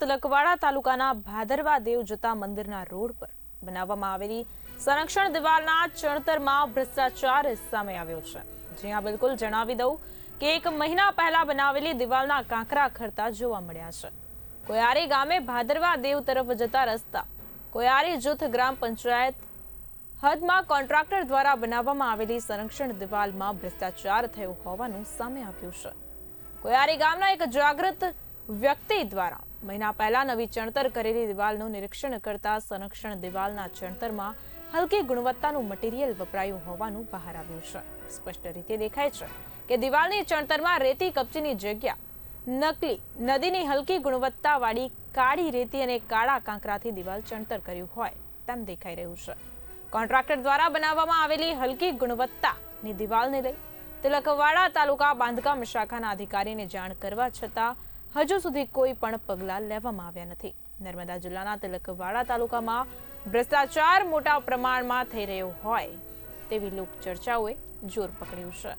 તિલકવાડા તાલુકાના ભાદરવા દેવ જતા મંદિરના રોડ પર બનાવવામાં આવેલી સંરક્ષણ દિવાલના ચણતરમાં ભ્રષ્ટાચાર સામે આવ્યો છે। જ્યાં બિલકુલ જણાવી દઉં કે 1 મહિના પહેલા બનાવેલી દિવાલના કાંકરા ખરતા જોવા મળ્યા છે। કોયારી ગામે ભાદરવા દેવ તરફ જતા રસ્તા કોયારી જૂથ ગ્રામ પંચાયત હદમાં કોન્ટ્રાક્ટર દ્વારા બનાવવામાં આવેલી સંરક્ષણ દિવાલમાં ભ્રષ્ટાચાર થયો હોવાનું સામે આવ્યું છે। કોયારી ગામના એક જાગૃત વ્યક્તિ દ્વારા મહિના પહેલા નવી ચણતર કરેલી દિવાલનું નિરીક્ષણ કરતા સંરક્ષણ દિવાલના ચણતરમાં હલકી ગુણવત્તાનું મટીરીયલ વપરાયું હોવાનું બહાર આવ્યું છે। સ્પષ્ટ રીતે દેખાય છે કે દિવાલની ચણતરમાં રેતી કપચીની જગ્યા નકલી નદીની હલકી ગુણવત્તાવાળી કાળી રેતી અને કાળા કાંકરાથી દિવાલ ચણતર કર્યું હોય તેમ દેખાઈ રહ્યું છે। કોન્ટ્રાક્ટર દ્વારા બનાવવામાં આવેલી હલકી ગુણવત્તાની દિવાલને લઈ તિલકવાડા તાલુકા બાંધકામ શાખાના અધિકારીને જાણ કરવા છતાં હજુ સુધી કોઈ પણ પગલાં લેવામાં આવ્યા નથી। નર્મદા જિલ્લાના તિલકવાડા તાલુકામાં ભ્રષ્ટાચાર મોટા પ્રમાણમાં થઈ રહ્યો હોય તેવી લોક ચર્ચાઓએ જોર પકડ્યું છે।